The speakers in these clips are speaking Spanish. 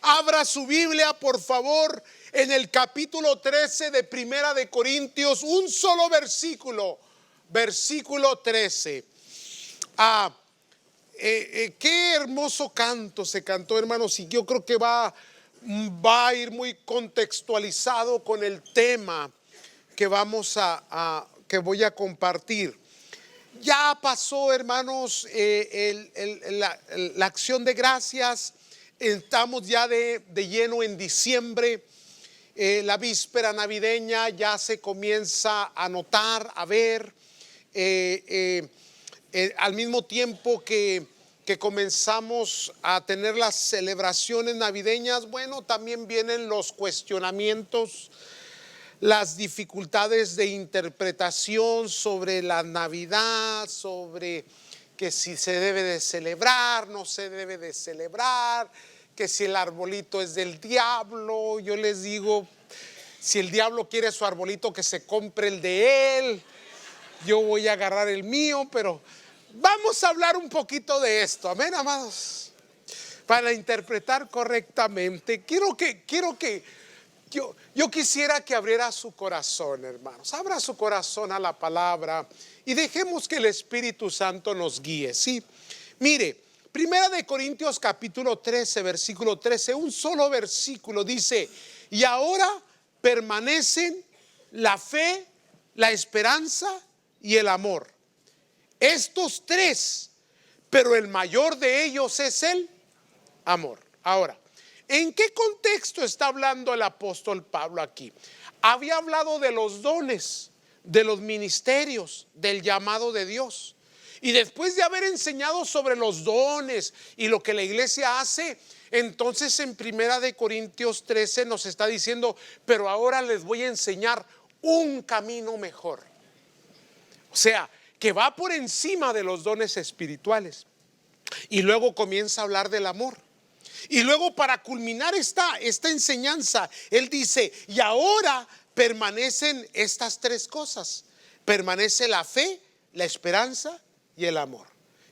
Abra su Biblia, por favor, en el capítulo 13 de Primera de Corintios, un solo versículo, versículo 13. Qué hermoso canto se cantó, hermanos, y yo creo que va a ir muy contextualizado con el tema que que voy a compartir. Ya pasó, hermanos, la acción de gracias. Estamos ya de lleno en diciembre. La víspera navideña ya se comienza a notar, a ver. Al mismo tiempo que comenzamos a tener las celebraciones navideñas, bueno, también vienen los cuestionamientos, las dificultades de interpretación sobre la Navidad, sobre que si se debe de celebrar, no se debe de celebrar, que si el arbolito es del diablo. Yo les digo, si el diablo quiere su arbolito, que se compre el de él. Yo voy a agarrar el mío, pero vamos a hablar un poquito de esto, amén, amados, para interpretar correctamente. Yo quisiera que abriera su corazón, hermanos. Abra su corazón a la palabra y dejemos que el Espíritu Santo nos guíe, ¿sí? Mire, Primera de Corintios capítulo 13, versículo 13, un solo versículo dice: y ahora permanecen la fe, la esperanza y el amor. Estos tres, pero el mayor de ellos es el amor. Ahora, ¿en qué contexto está hablando el apóstol Pablo aquí? Había hablado de los dones, de los ministerios, del llamado de Dios. Y después de haber enseñado sobre los dones y lo que la iglesia hace, entonces en Primera de Corintios 13 nos está diciendo: pero ahora les voy a enseñar un camino mejor. O sea, que va por encima de los dones espirituales. Y luego comienza a hablar del amor. Y luego, para culminar esta enseñanza, él dice: y ahora permanecen estas tres cosas. Permanece la fe, la esperanza y el amor.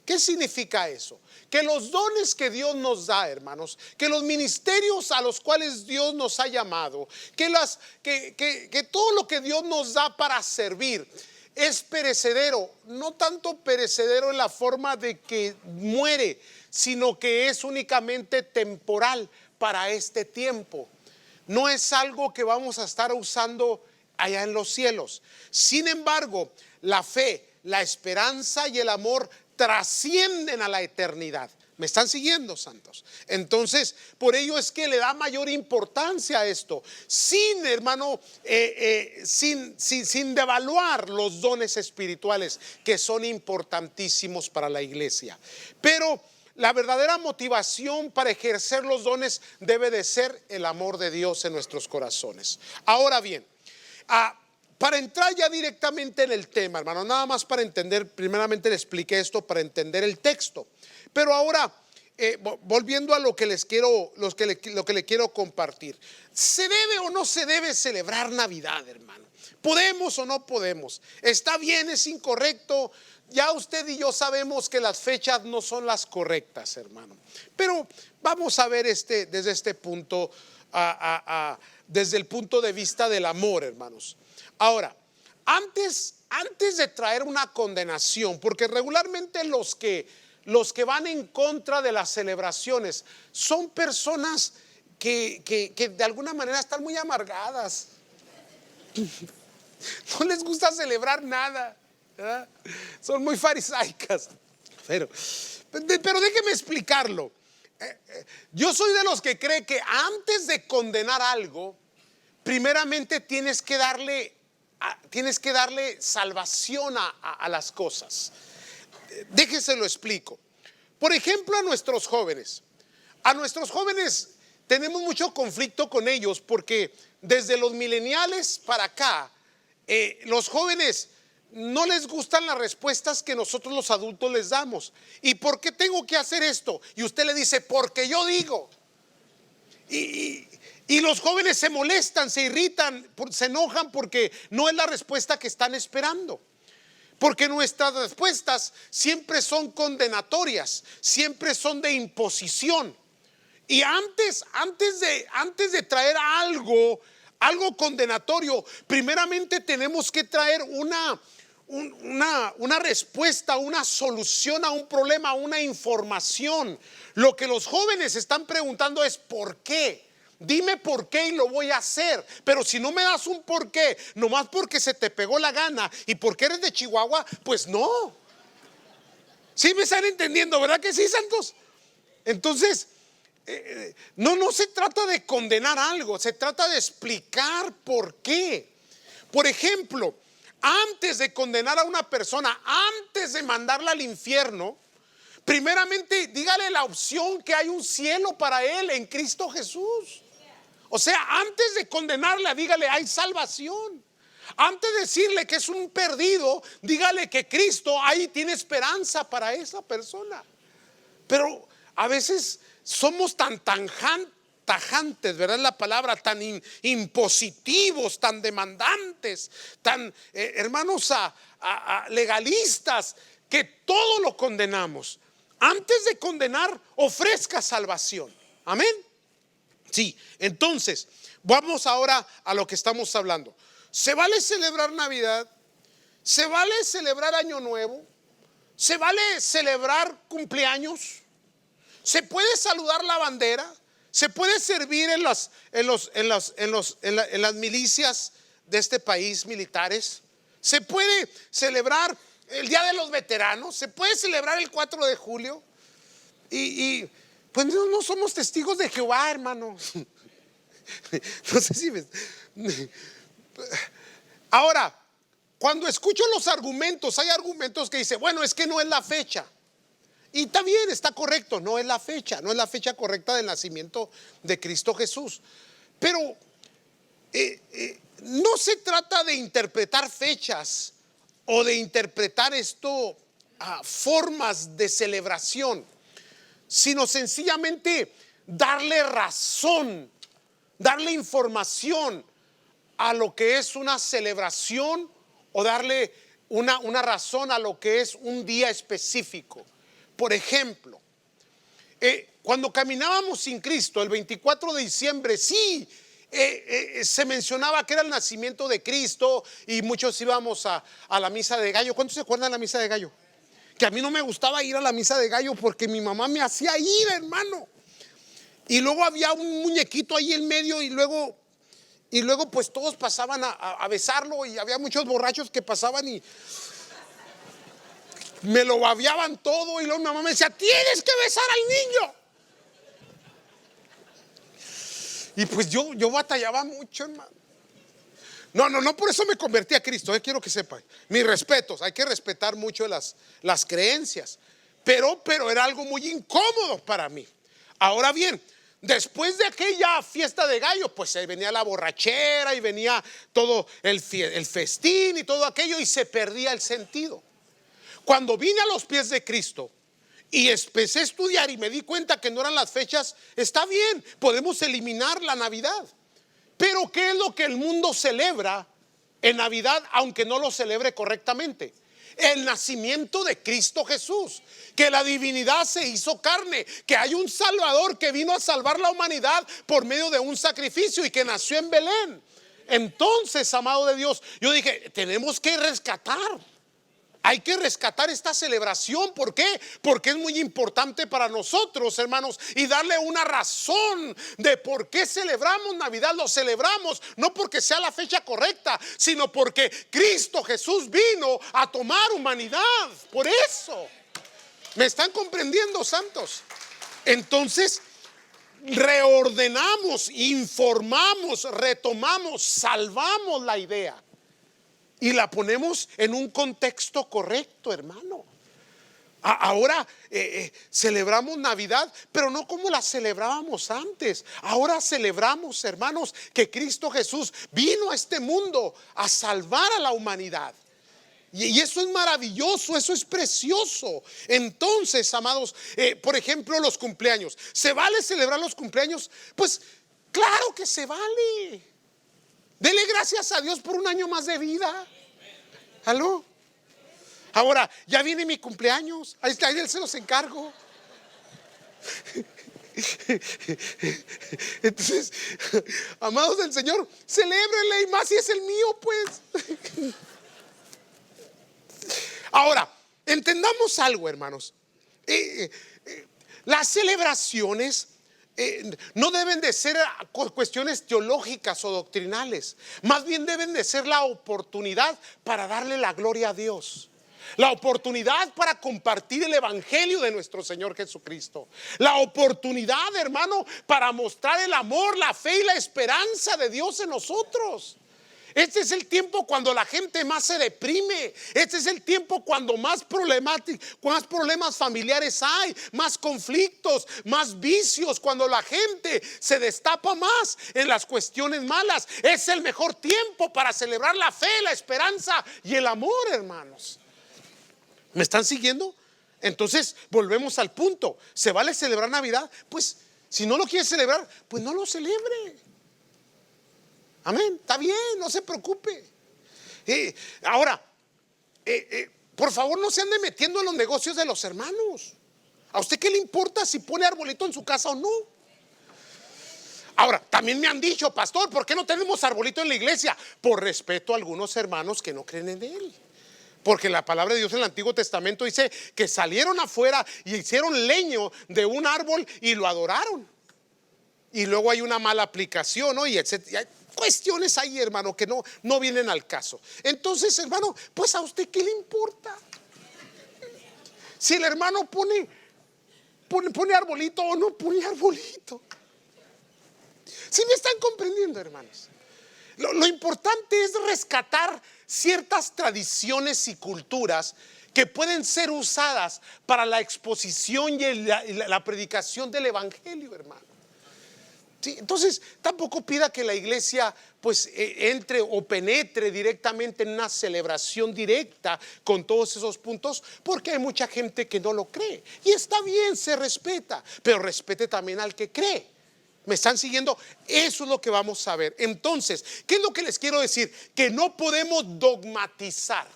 ¿Qué significa eso? Que los dones que Dios nos da, hermanos, que los ministerios a los cuales Dios nos ha llamado, que todo lo que Dios nos da para servir es perecedero. No tanto perecedero en la forma de que muere, sino que es únicamente temporal para este tiempo. No es algo que vamos a estar usando allá en los cielos. Sin embargo, la fe, la esperanza y el amor trascienden a la eternidad. ¿Me están siguiendo, santos? Entonces, por ello es que le da mayor importancia a esto, sin, hermano, sin devaluar los dones espirituales, que son importantísimos para la iglesia. Pero la verdadera motivación para ejercer los dones debe de ser el amor de Dios en nuestros corazones. Ahora bien, para entrar ya directamente en el tema, hermano, nada más para entender, primeramente le expliqué esto para entender el texto. Pero ahora, volviendo a lo que le quiero compartir, ¿se debe o no se debe celebrar Navidad, hermano? ¿Podemos o no podemos? ¿Está bien? ¿Es incorrecto? Ya usted y yo sabemos que las fechas no son las correctas, hermano. Pero vamos a ver desde este punto, desde el punto de vista del amor, hermanos. Ahora, antes de traer una condenación, porque regularmente los que van en contra de las celebraciones son personas que de alguna manera están muy amargadas. No les gusta celebrar nada, ¿verdad? Son muy farisaicas. Pero déjeme explicarlo. Yo soy de los que cree que antes de condenar algo, primeramente tienes que darle salvación a las cosas. Déjese lo explico. Por ejemplo, a nuestros jóvenes tenemos mucho conflicto con ellos, porque desde los millennials para acá, los jóvenes no les gustan las respuestas que nosotros los adultos les damos. ¿Y por qué tengo que hacer esto? Y usted le dice: porque yo digo. Y los jóvenes se molestan, se irritan, se enojan, porque no es la respuesta que están esperando. Porque nuestras respuestas siempre son condenatorias, siempre son de imposición. Y antes de traer algo condenatorio, primeramente tenemos que traer una respuesta, una solución a un problema, una información. Lo que los jóvenes están preguntando es ¿por qué? Dime por qué y lo voy a hacer. Pero si no me das un por qué, nomás porque se te pegó la gana y porque eres de Chihuahua, pues no. ¿Sí me están entendiendo? ¿Verdad que sí, santos? Entonces, no se trata de condenar algo, se trata de explicar por qué. Por ejemplo, antes de condenar a una persona, antes de mandarla al infierno, primeramente dígale la opción que hay un cielo para él en Cristo Jesús. O sea, antes de condenarla, dígale hay salvación. Antes de decirle que es un perdido, dígale que Cristo ahí tiene esperanza para esa persona. Pero a veces somos tan tajantes, ¿verdad? La palabra, tan impositivos, tan demandantes, tan hermanos legalistas, que todo lo condenamos. Antes de condenar, ofrezca salvación. Amén. Sí, entonces vamos ahora a lo que estamos hablando. ¿Se vale celebrar Navidad? ¿Se vale celebrar Año Nuevo? ¿Se vale celebrar cumpleaños? ¿Se puede saludar la bandera? ¿Se puede servir en las milicias de este país militares? ¿Se puede celebrar el Día de los Veteranos? ¿Se puede celebrar el 4 de julio? Y pues no somos testigos de Jehová, hermanos. No sé si Ahora, cuando escucho los argumentos, hay argumentos que dicen, bueno, es que no es la fecha. Y está bien, está correcto, no es la fecha, no es la fecha correcta del nacimiento de Cristo Jesús. Pero no se trata de interpretar fechas o de interpretar formas de celebración, sino sencillamente darle razón, darle información a lo que es una celebración o darle una razón a lo que es un día específico. Por ejemplo, cuando caminábamos sin Cristo, el 24 de diciembre, sí, se mencionaba que era el nacimiento de Cristo y muchos íbamos a la misa de gallo. ¿Cuántos se acuerdan de la misa de gallo? Que a mí no me gustaba ir a la misa de gallo porque mi mamá me hacía ir, hermano. Y luego había un muñequito ahí en medio y luego pues todos pasaban a besarlo y había muchos borrachos que pasaban y me lo babeaban todo y luego mi mamá me decía, tienes que besar al niño. Y pues yo batallaba mucho, hermano. No, por eso me convertí a Cristo, quiero que sepan. Mis respetos, hay que respetar mucho las creencias. Pero era algo muy incómodo para mí. Ahora bien, después de aquella fiesta de gallo, pues venía la borrachera y venía todo el festín y todo aquello y se perdía el sentido. Cuando vine a los pies de Cristo y empecé a estudiar y me di cuenta que no eran las fechas, está bien, podemos eliminar la Navidad. Pero ¿qué es lo que el mundo celebra en Navidad, aunque no lo celebre correctamente? El nacimiento de Cristo Jesús, que la divinidad se hizo carne, que hay un Salvador que vino a salvar la humanidad por medio de un sacrificio y que nació en Belén. Entonces, amado de Dios, yo dije, tenemos que rescatar. Hay que rescatar esta celebración. ¿Por qué? Porque es muy importante para nosotros, hermanos, y darle una razón de por qué celebramos Navidad. Lo celebramos no porque sea la fecha correcta, sino porque Cristo Jesús vino a tomar humanidad. Por eso, ¿me están comprendiendo, santos? Entonces, reordenamos, informamos, retomamos, salvamos la idea y la ponemos en un contexto correcto, hermano. Ahora celebramos Navidad, pero no como la celebrábamos antes. Ahora celebramos, hermanos, que Cristo Jesús vino a este mundo a salvar a la humanidad. Y eso es maravilloso, eso es precioso. Entonces, amados, por ejemplo, los cumpleaños. ¿Se vale celebrar los cumpleaños? Pues claro que se vale. Dele gracias a Dios por un año más de vida. ¿Aló? Ahora, ya viene mi cumpleaños. Ahí está, ahí se los encargo. Entonces, amados del Señor, celébrenle, y más si es el mío, pues. Ahora, entendamos algo, hermanos. Las celebraciones no deben de ser cuestiones teológicas o doctrinales. Más bien deben de ser la oportunidad para darle la gloria a Dios. La oportunidad para compartir el evangelio de nuestro Señor Jesucristo. La oportunidad, hermano, para mostrar el amor, la fe y la esperanza de Dios en nosotros. Este es el tiempo cuando la gente más se deprime. Este es el tiempo cuando más problemas familiares hay, más conflictos, más vicios, cuando la gente se destapa más en las cuestiones malas. Es el mejor tiempo para celebrar la fe, la esperanza y el amor, hermanos. ¿Me están siguiendo? Entonces volvemos al punto. ¿Se vale celebrar Navidad? Pues si no lo quiere celebrar, pues no lo celebre. Amén, está bien, no se preocupe. Ahora, por favor, no se ande metiendo en los negocios de los hermanos. ¿A usted qué le importa si pone arbolito en su casa o no? Ahora, también me han dicho, pastor, ¿por qué no tenemos arbolito en la iglesia? Por respeto a algunos hermanos que no creen en él. Porque la palabra de Dios en el Antiguo Testamento dice que salieron afuera y hicieron leño de un árbol y lo adoraron. Y luego hay una mala aplicación, ¿no? Y etcétera. Cuestiones ahí, hermano, que no vienen al caso. Entonces, hermano, pues a usted qué le importa. Si el hermano pone arbolito o no pone arbolito. ¿Sí me están comprendiendo, hermanos? Lo importante es rescatar ciertas tradiciones y culturas que pueden ser usadas para la exposición y la predicación del evangelio, hermano. Sí, entonces tampoco pida que la iglesia pues entre o penetre directamente en una celebración directa con todos esos puntos, porque hay mucha gente que no lo cree. Y está bien, se respeta, pero respete también al que cree. ¿Me están siguiendo? Eso es lo que vamos a ver. Entonces, ¿qué es lo que les quiero decir? Que no podemos dogmatizar.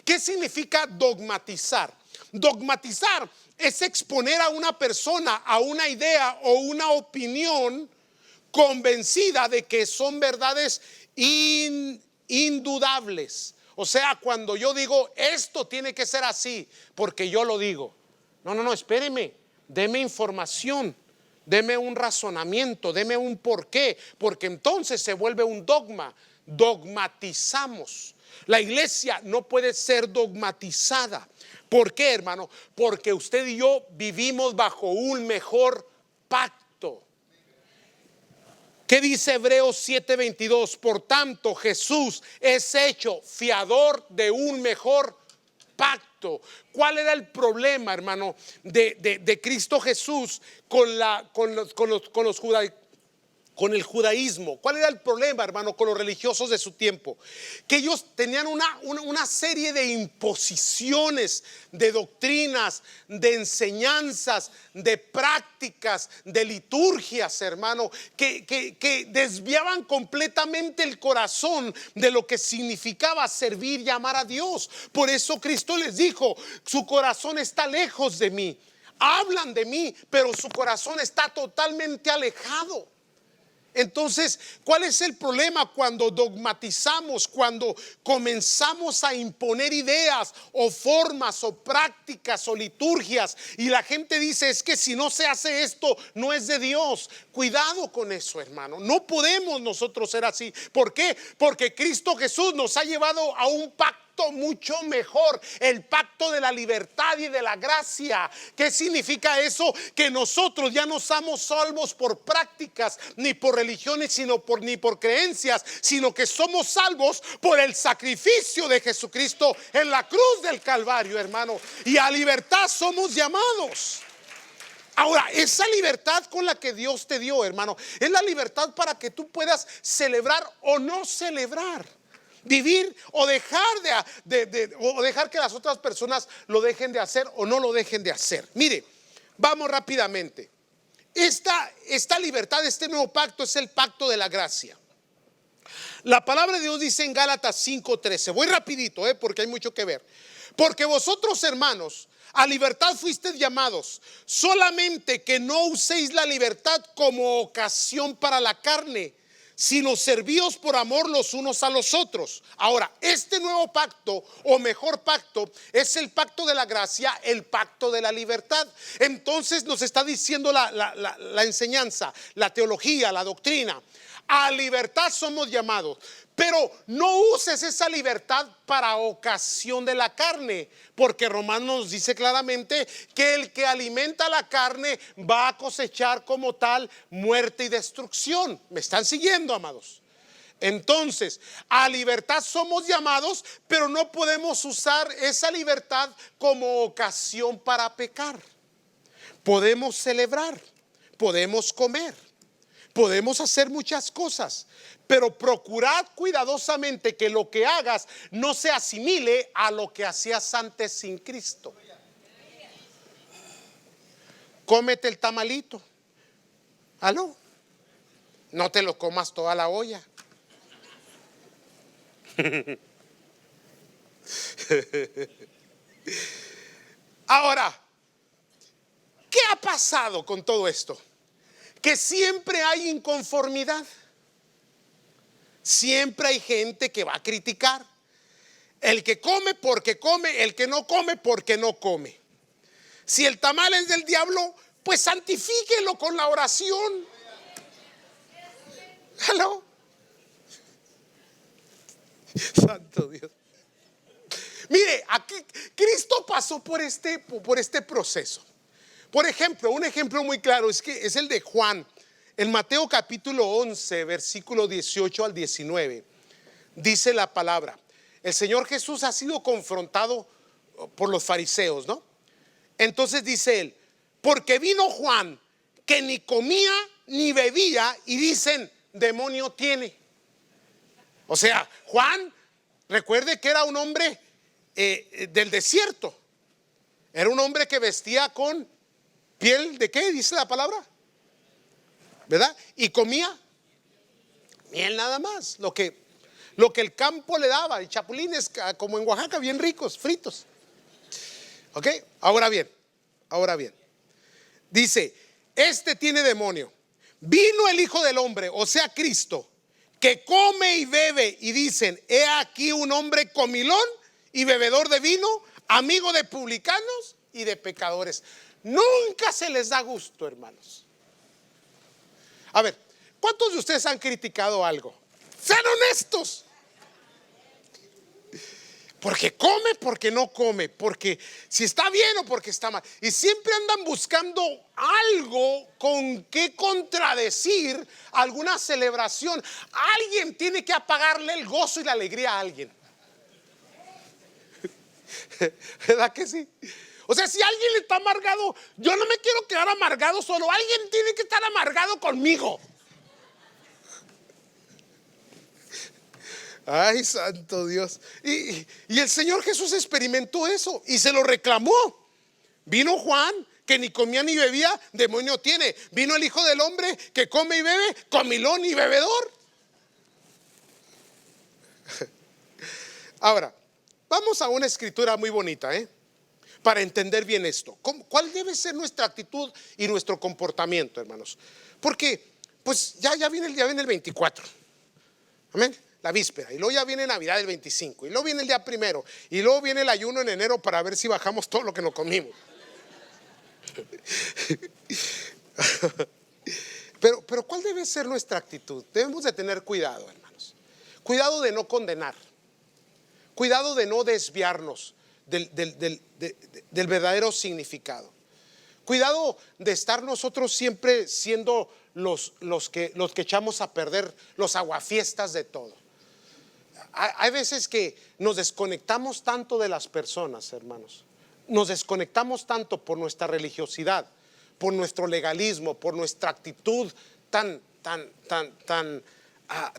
¿Qué significa dogmatizar? Dogmatizar es exponer a una persona a una idea o una opinión convencida de que son verdades indudables. O sea, cuando yo digo esto tiene que ser así porque yo lo digo. No, espéreme, deme información, deme un razonamiento, deme un porqué, porque entonces se vuelve un dogma. Dogmatizamos. La iglesia no puede ser dogmatizada. ¿Por qué, hermano? Porque usted y yo vivimos bajo un mejor pacto. ¿Qué dice Hebreos 7:22? Por tanto, Jesús es hecho fiador de un mejor pacto. ¿Cuál era el problema, hermano, de Cristo Jesús con el judaísmo? ¿Cuál era el problema, hermano, con los religiosos de su tiempo? Que ellos tenían una serie de imposiciones, de doctrinas, de enseñanzas, de prácticas, de liturgias, hermano, que desviaban completamente el corazón de lo que significaba servir y amar a Dios. Por eso Cristo les dijo: su corazón está lejos de mí. Hablan de mí, pero su corazón está totalmente alejado. Entonces, ¿cuál es el problema cuando dogmatizamos, cuando comenzamos a imponer ideas o formas o prácticas o liturgias y la gente dice: es que si no se hace esto no es de Dios? Cuidado con eso, hermano. No podemos nosotros ser así. ¿Por qué? Porque Cristo Jesús nos ha llevado a un pacto mucho mejor, el pacto de la libertad y de la gracia. ¿Qué significa eso? Que nosotros ya no somos salvos por prácticas ni por religiones, ni por creencias, sino que somos salvos por el sacrificio de Jesucristo en la cruz del Calvario, hermano. Y a libertad somos llamados. Ahora, esa libertad con la que Dios te dio, hermano, es la libertad para que tú puedas celebrar o no celebrar, vivir o dejar o dejar que las otras personas lo dejen de hacer o no lo dejen de hacer. Mire, vamos rápidamente. Esta libertad, este nuevo pacto es el pacto de la gracia. La palabra de Dios dice en Gálatas 5:13. Voy rapidito, porque hay mucho que ver. Porque vosotros, hermanos, A libertad fuisteis llamados, solamente que no uséis la libertad como ocasión para la carne, sino servíos por amor los unos a los otros. Ahora, este nuevo pacto, o mejor pacto, es el pacto de la gracia, el pacto de la libertad. Entonces nos está diciendo la enseñanza, la teología, la doctrina: a libertad somos llamados, pero no uses esa libertad para ocasión de la carne, porque Romanos nos dice claramente que el que alimenta la carne va a cosechar como tal muerte y destrucción. ¿Me están siguiendo, amados? Entonces, a libertad somos llamados, pero no podemos usar esa libertad como ocasión para pecar. Podemos celebrar, podemos comer, podemos hacer muchas cosas, pero procurad cuidadosamente que lo que hagas no se asimile a lo que hacías antes sin Cristo. Cómete el tamalito. ¿Aló? No te lo comas toda la olla. Ahora, ¿qué ha pasado con todo esto? Que siempre hay inconformidad. Siempre hay gente que va a criticar. El que come porque come, el que no come porque no come. Si el tamal es del diablo, pues santifíquelo con la oración. ¿Aló? Santo Dios. Mire, aquí Cristo pasó por este proceso. Por ejemplo, un ejemplo muy claro es el de Juan. En Mateo capítulo 11, versículo 18 al 19, dice la palabra: el Señor Jesús ha sido confrontado por los fariseos, ¿no? Entonces dice él: porque vino Juan, que ni comía ni bebía, y dicen, demonio tiene. O sea, Juan, recuerde que era un hombre del desierto. Era un hombre que vestía con piel de ¿qué dice la palabra? ¿Verdad? Y comía miel nada más, lo que el campo le daba, y chapulines como en Oaxaca, bien ricos, fritos. ¿Ok? Ahora bien, dice: este tiene demonio. Vino el Hijo del Hombre, o sea Cristo, que come y bebe, y dicen, he aquí un hombre comilón y bebedor de vino, amigo de publicanos y de pecadores. Nunca se les da gusto, hermanos. A ver, ¿cuántos de ustedes han criticado algo? Sean honestos. Porque come, porque no come, porque si está bien o porque está mal. Y siempre andan buscando algo con que contradecir alguna celebración. Alguien tiene que apagarle el gozo y la alegría a alguien. ¿Verdad que sí? O sea, si alguien está amargado, yo no me quiero quedar amargado solo. Alguien tiene que estar amargado conmigo. Ay, santo Dios. Y el Señor Jesús experimentó eso y se lo reclamó. Vino Juan, que ni comía ni bebía, demonio tiene. Vino el Hijo del Hombre, que come y bebe, comilón y bebedor. Ahora, vamos a una escritura muy bonita, para entender bien esto. ¿Cuál debe ser nuestra actitud y nuestro comportamiento, hermanos? Porque pues ya viene el 24. Amén. La víspera, y luego ya viene Navidad el 25, y luego viene el día primero, y luego viene el ayuno en enero para ver si bajamos todo lo que nos comimos. Pero ¿cuál debe ser nuestra actitud? Debemos de tener cuidado, hermanos. Cuidado de no condenar. Cuidado de no desviarnos del verdadero significado. Cuidado de estar nosotros siempre siendo los que echamos a perder, los aguafiestas de todo. Hay veces que nos desconectamos tanto de las personas, hermanos. Nos desconectamos tanto por nuestra religiosidad, por nuestro legalismo, por nuestra actitud tan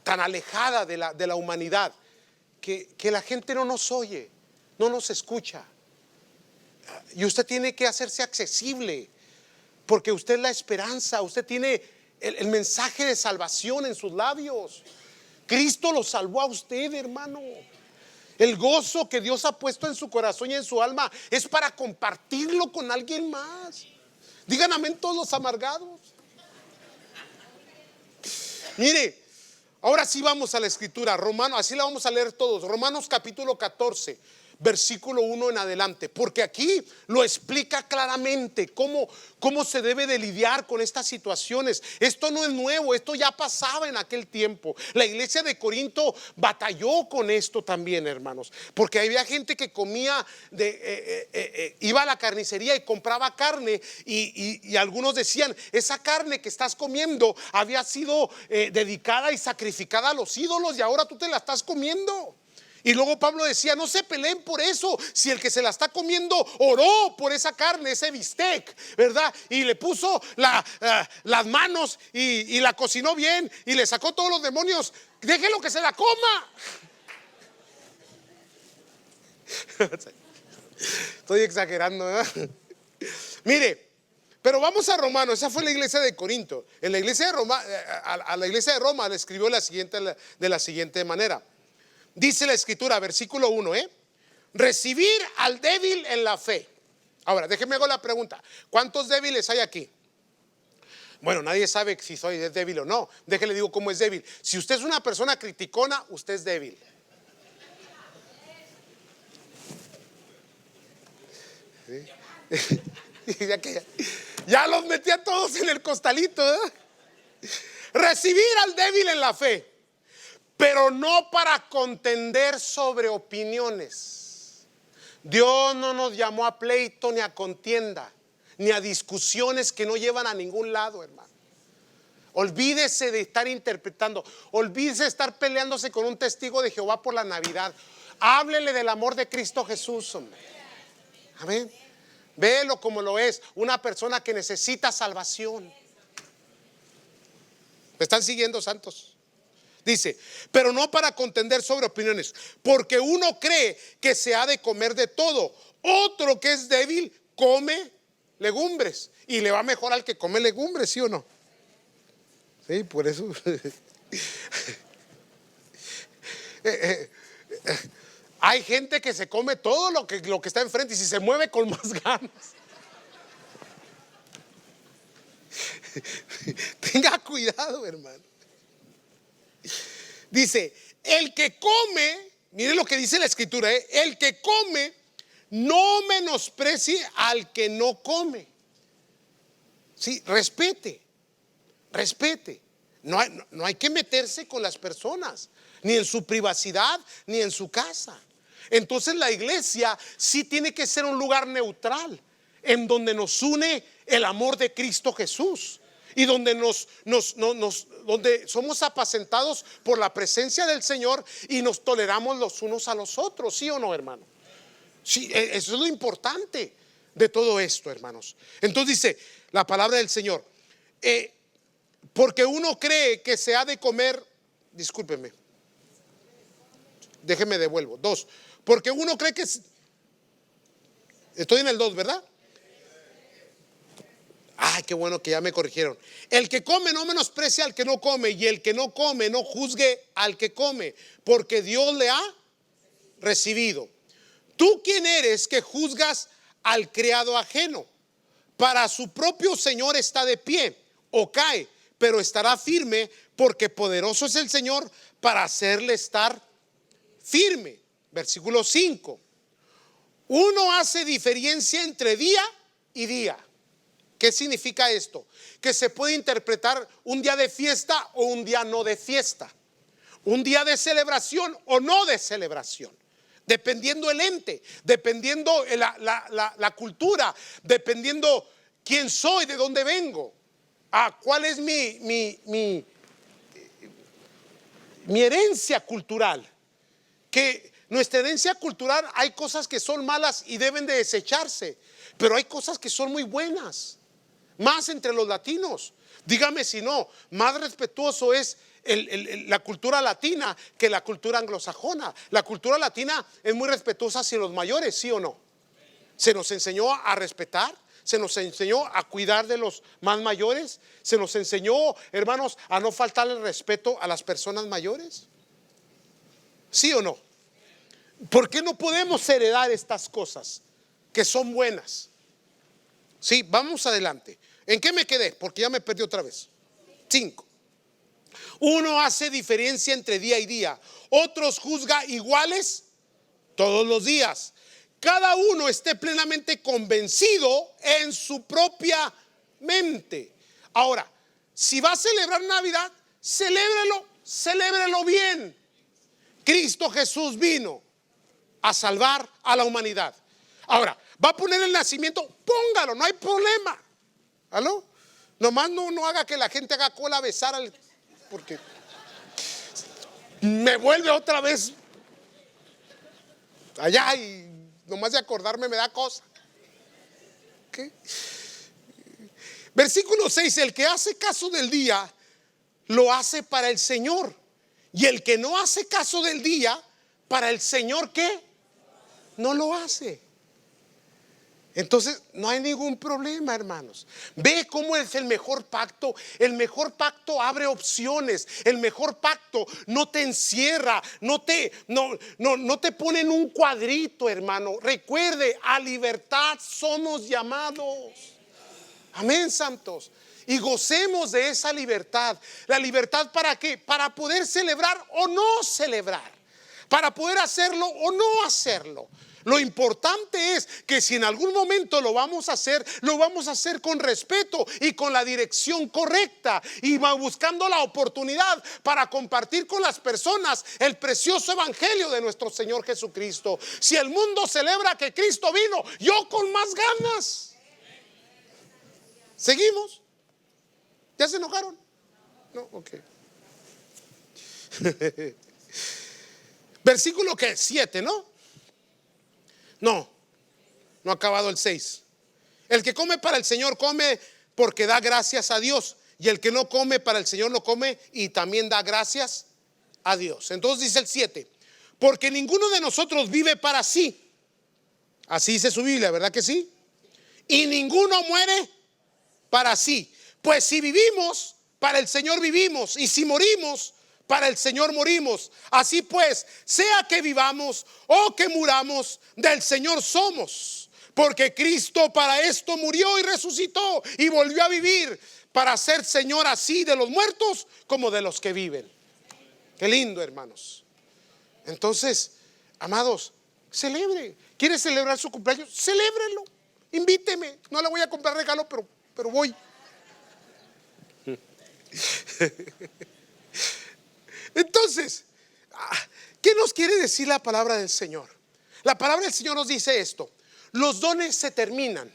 alejada de la humanidad, que la gente no nos oye, no nos escucha. Y usted tiene que hacerse accesible, porque usted es la esperanza. Usted tiene el mensaje de salvación en sus labios. Cristo lo salvó a usted, hermano. El gozo que Dios ha puesto en su corazón y en su alma es para compartirlo con alguien más. Digan amén todos los amargados. Mire, ahora sí vamos a la escritura. Romanos, así la vamos a leer todos. Romanos capítulo 14, versículo 1 en adelante. Porque aquí lo explica claramente cómo se debe de lidiar con estas situaciones. Esto no es nuevo, esto ya pasaba en aquel tiempo. La iglesia de Corinto batalló con esto también, hermanos. Porque había gente que comía, iba a la carnicería y compraba carne. Y algunos decían, esa carne que estás comiendo había sido dedicada y sacrificada a los ídolos y ahora tú te la estás comiendo. Y luego Pablo decía, no se peleen por eso, si el que se la está comiendo oró por esa carne, ese bistec, ¿verdad? Y le puso las manos y la cocinó bien y le sacó todos los demonios, déjelo que se la coma. Estoy exagerando, ¿verdad? Mire, pero vamos a Romanos. Esa fue la iglesia de Corinto. En la iglesia de Roma, a la iglesia de Roma le escribió de la siguiente manera. Dice la escritura, versículo 1, recibir al débil en la fe. Ahora, déjeme hacer la pregunta, ¿cuántos débiles hay aquí? Bueno, nadie sabe si soy débil o no. Déjele digo cómo es débil. Si usted es una persona criticona, usted es débil. ¿Sí? Ya los metí a todos en el costalito, ¿eh? Recibir al débil en la fe, pero no para contender sobre opiniones. Dios no nos llamó a pleito ni a contienda, ni a discusiones que no llevan a ningún lado, hermano. Olvídese de estar interpretando, olvídese de estar peleándose con un testigo de Jehová por la Navidad. Háblele del amor de Cristo Jesús, hombre. Amén. Véelo como lo es, una persona que necesita salvación. ¿Me están siguiendo, santos? Dice, pero no para contender sobre opiniones, porque uno cree que se ha de comer de todo. Otro que es débil come legumbres y le va mejor al que come legumbres, ¿sí o no? Sí, por eso. Hay gente que se come todo lo que está enfrente y si se mueve con más ganas. Tenga cuidado, hermano. Dice, el que come, mire lo que dice la escritura, el que come no menosprecie al que no come. Sí, respete. No hay que meterse con las personas, ni en su privacidad, ni en su casa. Entonces la iglesia sí tiene que ser un lugar neutral, en donde nos une el amor de Cristo Jesús. Y donde donde somos apacentados por la presencia del Señor y nos toleramos los unos a los otros, ¿sí o no, hermano? Sí, eso es lo importante de todo esto, hermanos. Entonces dice la palabra del Señor, porque uno cree que se ha de comer, discúlpeme, déjeme devuelvo, 2, porque uno cree que, estoy en el 2, ¿verdad? Ay, qué bueno que ya me corrigieron. El que come no menosprecia al que no come, y el que no come no juzgue al que come, porque Dios le ha recibido. ¿Tú quién eres que juzgas al criado ajeno? Para su propio Señor está de pie o cae, pero estará firme, porque poderoso es el Señor para hacerle estar firme. Versículo 5. Uno hace diferencia entre día y día. ¿Qué significa esto? Que se puede interpretar un día de fiesta o un día no de fiesta, un día de celebración o no de celebración, dependiendo el ente, dependiendo la cultura, dependiendo quién soy, de dónde vengo, cuál es mi herencia cultural. Que nuestra herencia cultural, hay cosas que son malas y deben de desecharse, pero hay cosas que son muy buenas. Más entre los latinos, dígame si no, más respetuoso es la cultura latina que la cultura anglosajona. La cultura latina es muy respetuosa hacia los mayores, ¿sí o no? Se nos enseñó a respetar, se nos enseñó a cuidar de los más mayores, se nos enseñó, hermanos, a no faltarle el respeto a las personas mayores, ¿sí o no? ¿Por qué no podemos heredar estas cosas que son buenas? Sí, vamos adelante. ¿En qué me quedé? Porque ya me perdí otra vez. 5. Uno hace diferencia entre día y día. Otros juzga iguales todos los días. Cada uno esté plenamente convencido en su propia mente. Ahora, si va a celebrar Navidad, celébrelo bien. Cristo Jesús vino a salvar a la humanidad. Ahora, va a poner el nacimiento, póngalo, no hay problema. ¿Aló? Nomás no haga que la gente haga cola a besar porque me vuelve otra vez allá y nomás de acordarme me da cosa. ¿Qué? Versículo 6: el que hace caso del día lo hace para el Señor, y el que no hace caso del día, para el Señor, ¿qué? No lo hace. Entonces no hay ningún problema, hermanos. Ve cómo es el mejor pacto. El mejor pacto abre opciones. El mejor pacto no te encierra, no te pone en un cuadrito, hermano. Recuerde, a libertad somos llamados. Amén, santos. Y gocemos de esa libertad. La libertad, ¿para qué? Para poder celebrar o no celebrar, para poder hacerlo o no hacerlo. Lo importante es que si en algún momento lo vamos a hacer con respeto y con la dirección correcta, y buscando la oportunidad para compartir con las personas el precioso evangelio de nuestro Señor Jesucristo. Si el mundo celebra que Cristo vino, yo con más ganas. ¿Seguimos? ¿Ya se enojaron? No, ok. Versículo que 7, ¿no? No ha acabado el 6. El que come para el Señor come porque da gracias a Dios, y el que no come para el Señor no come y también da gracias a Dios. Entonces dice el 7: porque ninguno de nosotros vive para sí. Así dice su Biblia, ¿verdad que sí? Y ninguno muere para sí. Pues si vivimos, para el Señor vivimos, y si morimos, para el Señor morimos. Así pues, sea que vivamos o que muramos, del Señor somos. Porque Cristo para esto murió y resucitó y volvió a vivir, para ser Señor así de los muertos como de los que viven. Qué lindo, hermanos. Entonces, amados, celebre. ¿Quiere celebrar su cumpleaños? Celébrelo. Invíteme. No le voy a comprar regalo, pero voy. Entonces, ¿qué nos quiere decir la palabra del Señor? La palabra del Señor nos dice esto: los dones se terminan,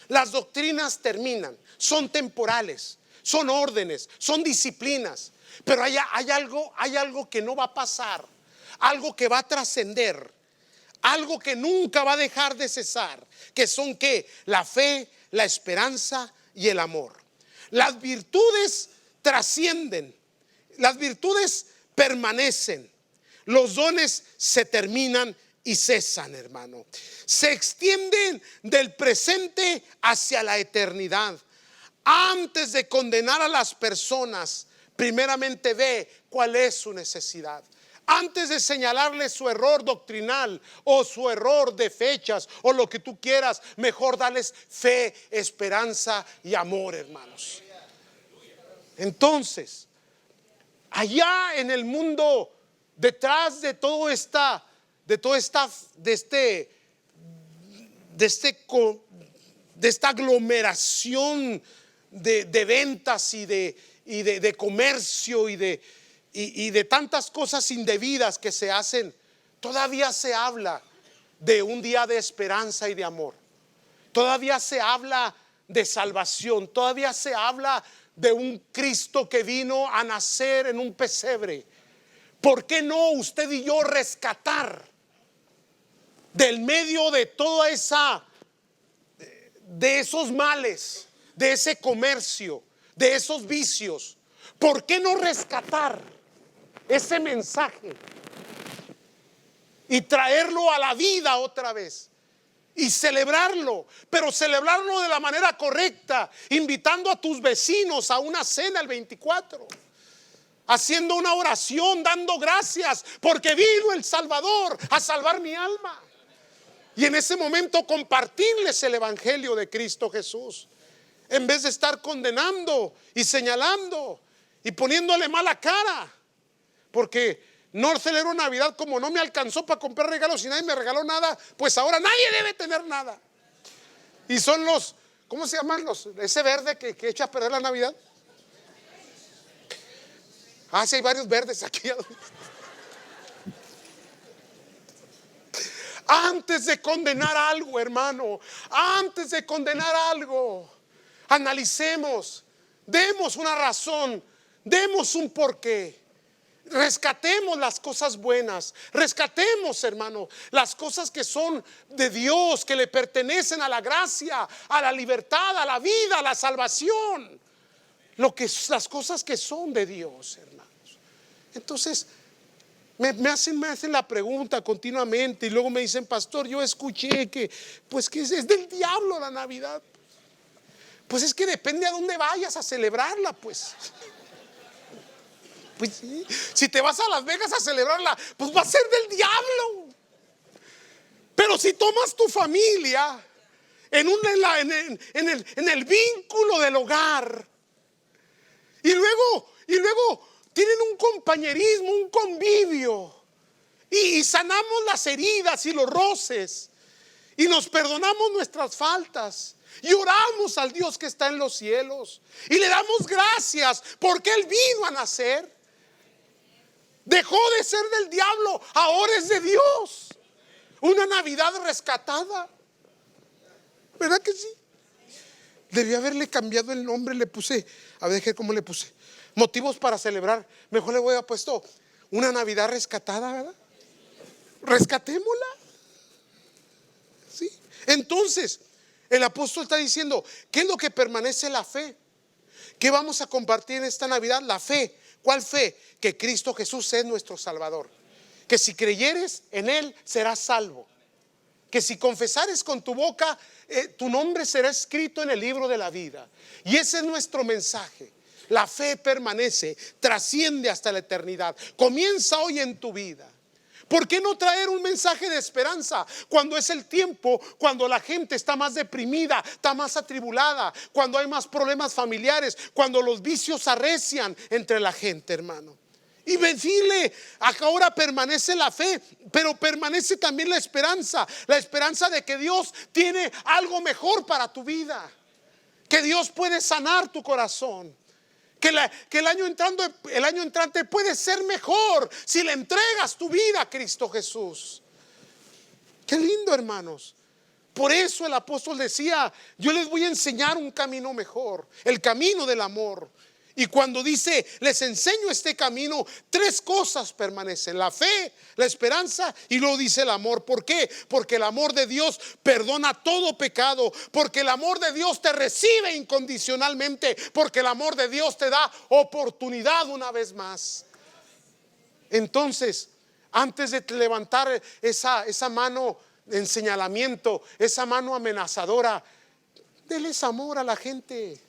las doctrinas terminan, son temporales, son órdenes, son disciplinas, pero hay algo que no va a pasar, algo que va a trascender, algo que nunca va a dejar de cesar, que son ¿qué? La fe, la esperanza y el amor. Las virtudes trascienden, las virtudes permanecen, los dones se terminan y cesan, hermano. Se extienden del presente hacia la eternidad. Antes de condenar a las personas, primeramente ve cuál es su necesidad. Antes de señalarle su error doctrinal o su error de fechas o lo que tú quieras, mejor darles fe, esperanza y amor, hermanos. Entonces, allá en el mundo, detrás de esta aglomeración de ventas y de comercio y de tantas cosas indebidas que se hacen, todavía se habla de un día de esperanza y de amor. Todavía se habla de salvación. Todavía se habla de un Cristo que vino a nacer en un pesebre. ¿Por qué no usted y yo rescatar del medio de toda de esos males, de ese comercio, de esos vicios? ¿Por qué no rescatar ese mensaje y traerlo a la vida otra vez? Y celebrarlo, pero celebrarlo de la manera correcta, invitando a tus vecinos a una cena el 24. haciendo una oración, dando gracias porque vino el Salvador a salvar mi alma. Y en ese momento compartirles el evangelio de Cristo Jesús, en vez de estar condenando y señalando y poniéndole mala cara, porque no celebro Navidad, como no me alcanzó para comprar regalos y nadie me regaló nada, pues ahora nadie debe tener nada. Y son los, ¿cómo se llaman los? Ese verde que echa a perder la Navidad. Ah, sí, hay varios verdes aquí. Antes de condenar algo, hermano, antes de condenar algo, analicemos, demos una razón, demos un porqué. Rescatemos las cosas buenas, rescatemos, hermano, las cosas que son de Dios, que le pertenecen a la gracia, a la libertad, a la vida, a la salvación. Las cosas que son de Dios, hermanos. Entonces me hacen la pregunta continuamente y luego me dicen: pastor, yo escuché que es del diablo la Navidad. Pues es que depende a dónde vayas a celebrarla, pues. Pues sí, si te vas a Las Vegas a celebrarla, pues va a ser del diablo. Pero si tomas tu familia en el vínculo del hogar, y luego tienen un compañerismo, un convivio, y sanamos las heridas y los roces, y nos perdonamos nuestras faltas, y oramos al Dios que está en los cielos, y le damos gracias porque Él vino a nacer. Dejó de ser del diablo, ahora es de Dios. Una Navidad rescatada. ¿Verdad que sí? Debí haberle cambiado el nombre. Le puse, a ver cómo le puse, motivos para celebrar. Mejor le voy a haber puesto una Navidad rescatada, ¿verdad? Rescatémosla. ¿Sí? Entonces el apóstol está diciendo: ¿qué es lo que permanece? La fe. ¿Qué vamos a compartir en esta Navidad? La fe. ¿Cuál fe? Que Cristo Jesús es nuestro Salvador. Que si creyeres en Él serás salvo. Que si confesares con tu boca, tu nombre será escrito en el libro de la vida. Y ese es nuestro mensaje. La fe permanece, trasciende hasta la eternidad. Comienza hoy en tu vida. ¿Por qué no traer un mensaje de esperanza cuando es el tiempo, cuando la gente está más deprimida, está más atribulada, cuando hay más problemas familiares, cuando los vicios arrecian entre la gente, hermano? Y decirle: acá ahora permanece la fe, pero permanece también la esperanza de que Dios tiene algo mejor para tu vida, que Dios puede sanar tu corazón. Que el año entrante puede ser mejor si le entregas tu vida a Cristo Jesús. Qué lindo, hermanos. Por eso el apóstol decía: yo les voy a enseñar un camino mejor, el camino del amor. Y cuando dice: les enseño este camino, tres cosas permanecen: la fe, la esperanza y luego dice el amor. ¿Por qué? Porque el amor de Dios perdona todo pecado, porque el amor de Dios te recibe incondicionalmente, porque el amor de Dios te da oportunidad una vez más. Entonces, antes de levantar esa mano en señalamiento, esa mano amenazadora, déles amor a la gente.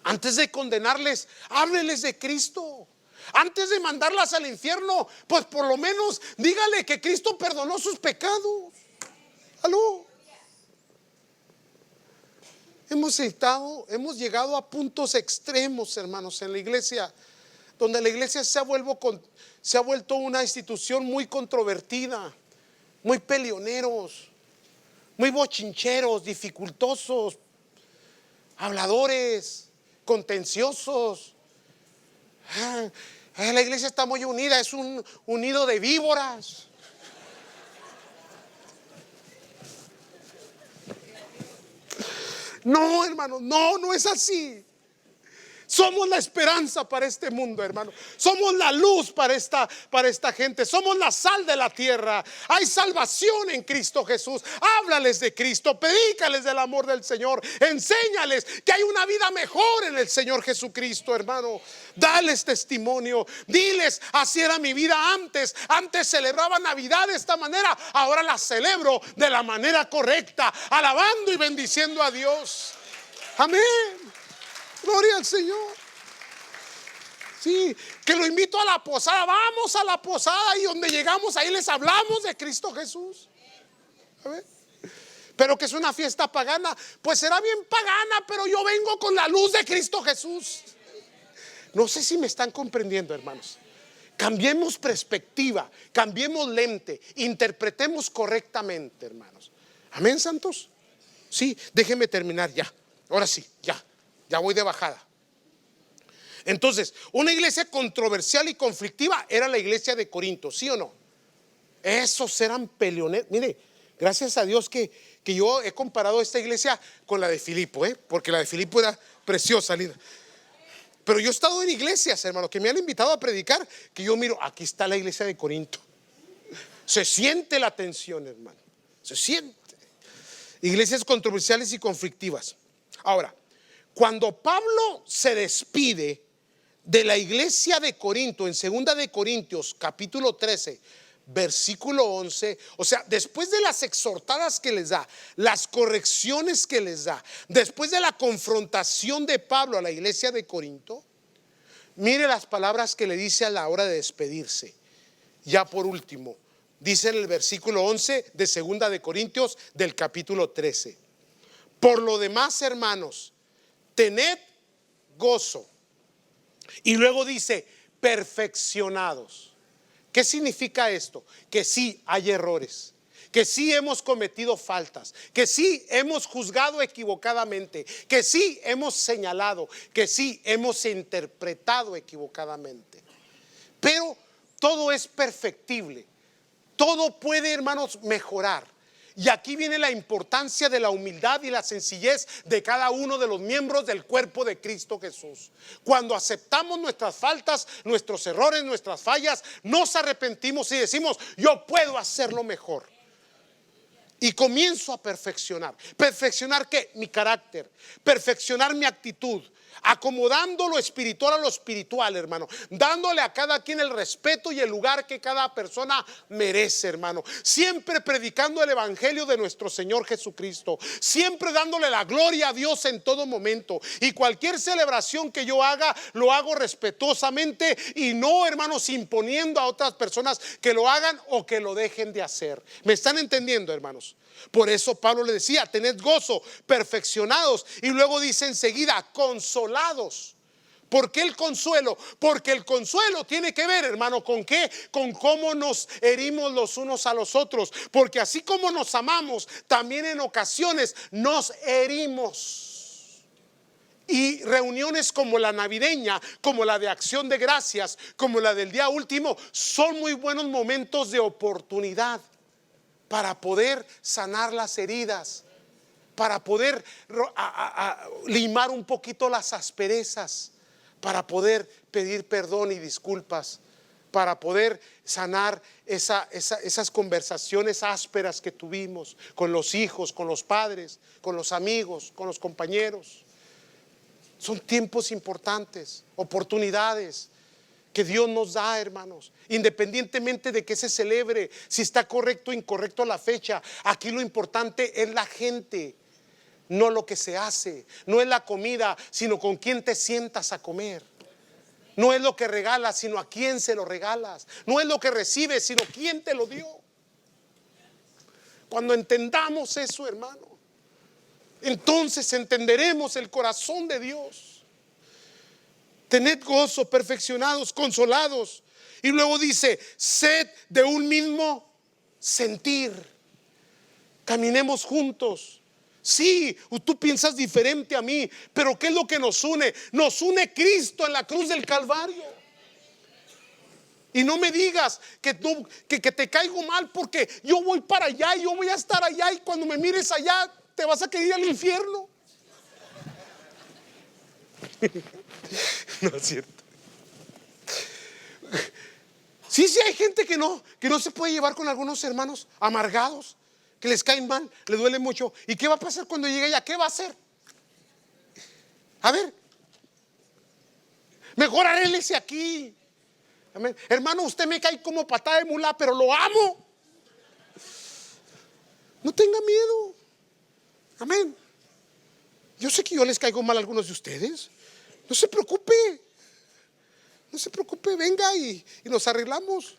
Antes de condenarles, hábleles de Cristo. Antes de mandarlas al infierno, pues por lo menos dígale que Cristo perdonó sus pecados. ¿Aló? Hemos llegado a puntos extremos, hermanos, en la iglesia, donde la iglesia se ha vuelto una institución muy controvertida, muy peleoneros, muy bochincheros, dificultosos, habladores, contenciosos. La iglesia está muy unida, es un nido de víboras. No, hermano, no es así. Somos la esperanza para este mundo, hermano. Somos la luz para esta gente. Somos la sal de la tierra. Hay salvación en Cristo Jesús. Háblales de Cristo, predícales del amor del Señor. Enséñales que hay una vida mejor en el Señor Jesucristo, hermano. Dales testimonio. Diles: así era mi vida antes. Antes celebraba Navidad de esta manera, ahora la celebro de la manera correcta, alabando y bendiciendo a Dios. Amén. Gloria al Señor. Sí, que lo invito a la posada. Vamos a la posada y donde llegamos ahí les hablamos de Cristo Jesús. A ver. Pero que es una fiesta pagana, pues será bien pagana, pero yo vengo con la luz de Cristo Jesús. No sé si me están comprendiendo, hermanos. Cambiemos perspectiva, cambiemos lente, interpretemos correctamente, hermanos. Amén, santos. Sí, déjenme terminar ya. Ahora sí, ya voy de bajada. Entonces, una iglesia controversial y conflictiva era la iglesia de Corinto, ¿sí o no? Esos eran peleoneros. Mire, gracias a Dios que yo he comparado esta iglesia con la de Filipo, porque la de Filipo era preciosa, linda. Pero yo he estado en iglesias, hermano, que me han invitado a predicar, que yo miro, aquí está la iglesia de Corinto. Se siente la tensión, hermano. Se siente. Iglesias controversiales y conflictivas. Ahora, cuando Pablo se despide de la iglesia de Corinto en 2 de Corintios capítulo 13 versículo 11, o sea, después de las exhortadas que les da, las correcciones que les da, después de la confrontación de Pablo a la iglesia de Corinto, mire las palabras que le dice a la hora de despedirse. Ya por último, dice en el versículo 11 de 2 de Corintios del capítulo 13: por lo demás, hermanos, tened gozo. Y luego dice, perfeccionados. ¿Qué significa esto? Que sí hay errores, que sí hemos cometido faltas, que sí hemos juzgado equivocadamente, que sí hemos señalado, que sí hemos interpretado equivocadamente. Pero todo es perfectible, todo puede, hermanos, mejorar. Y aquí viene la importancia de la humildad y la sencillez de cada uno de los miembros del cuerpo de Cristo Jesús. Cuando aceptamos nuestras faltas, nuestros errores, nuestras fallas, nos arrepentimos y decimos, yo puedo hacerlo mejor. Y comienzo a perfeccionar. ¿Perfeccionar qué? Mi carácter. Perfeccionar mi actitud. Acomodando lo espiritual a lo espiritual, hermano. Dándole a cada quien el respeto y el lugar que cada persona merece, hermano. Siempre predicando el evangelio de nuestro Señor Jesucristo. Siempre dándole la gloria a Dios en todo momento. Y cualquier celebración que yo haga, lo hago respetuosamente y no, hermanos, imponiendo a otras personas que lo hagan o que lo dejen de hacer. ¿Me están entendiendo, hermanos? Por eso Pablo le decía, tened gozo, perfeccionados. Y luego dice enseguida, consolados. ¿Por qué el consuelo? Porque el consuelo tiene que ver, hermano, ¿con qué? Con cómo nos herimos los unos a los otros. Porque así como nos amamos, también en ocasiones nos herimos. Y reuniones como la navideña, como la de acción de gracias, como la del día último, son muy buenos momentos de oportunidad para poder sanar las heridas, para poder limar un poquito las asperezas, para poder pedir perdón y disculpas, para poder sanar esas conversaciones ásperas que tuvimos con los hijos, con los padres, con los amigos, con los compañeros. Son tiempos importantes, oportunidades que Dios nos da, hermanos, independientemente de que se celebre, si está correcto o incorrecto la fecha. Aquí lo importante es la gente, no lo que se hace, no es la comida, sino con quién te sientas a comer. No es lo que regalas, sino a quién se lo regalas. No es lo que recibes, sino quién te lo dio. Cuando entendamos eso, hermano, entonces entenderemos el corazón de Dios. Tened gozo, perfeccionados, consolados. Y luego dice, sed de un mismo sentir. Caminemos juntos. Sí, tú piensas diferente a mí, pero ¿qué es lo que nos une? Nos une Cristo en la cruz del Calvario. Y no me digas que te caigo mal porque yo voy para allá y yo voy a estar allá, y cuando me mires allá te vas a querer ir al infierno. No es cierto. Sí, hay gente que no se puede llevar con algunos hermanos amargados, que les caen mal, les duele mucho. ¿Y qué va a pasar cuando llegue allá? ¿Qué va a hacer? A ver, mejor arréglese aquí. Amén. Hermano, usted me cae como patada de mula, pero lo amo. No tenga miedo. Amén. Yo sé que yo les caigo mal a algunos de ustedes. No se preocupe. No se preocupe, venga y nos arreglamos.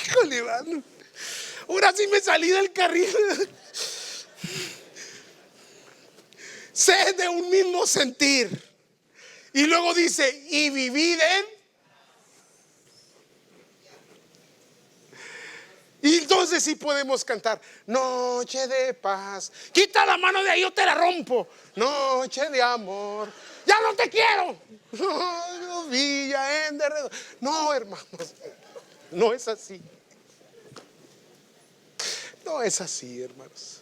Híjole, mano. Ahora sí me salí del carril. Sed de un mismo sentir. Y luego dice, y vivid en. Y entonces sí podemos cantar, noche de paz. Quita la mano de ahí, yo te la rompo. Noche de amor. Ya no te quiero. No, Villa en derredor. No, hermanos, no es así. No es así, hermanos.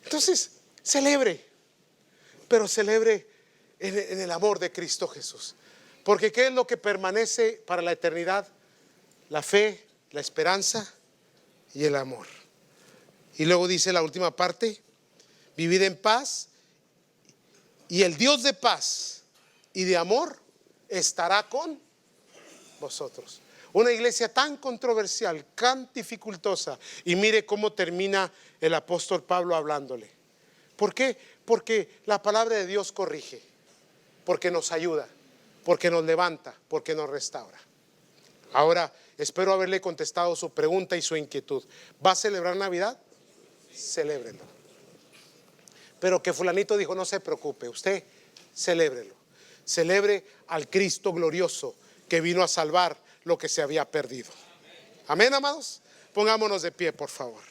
Entonces, celebre, pero celebre en el amor de Cristo Jesús. Porque ¿qué es lo que permanece para la eternidad? La fe, la esperanza y el amor. Y luego dice la última parte, vivid en paz, y el Dios de paz y de amor estará con vosotros. Una iglesia tan controversial, tan dificultosa, y mire cómo termina el apóstol Pablo hablándole. ¿Por qué? Porque la palabra de Dios corrige, porque nos ayuda, porque nos levanta, porque nos restaura. Ahora, espero haberle contestado su pregunta y su inquietud. ¿Va a celebrar Navidad? Celébrelo. Pero que fulanito dijo, no se preocupe, usted celébrelo. Celebre al Cristo glorioso que vino a salvar lo que se había perdido. Amén, amados. Pongámonos de pie, por favor.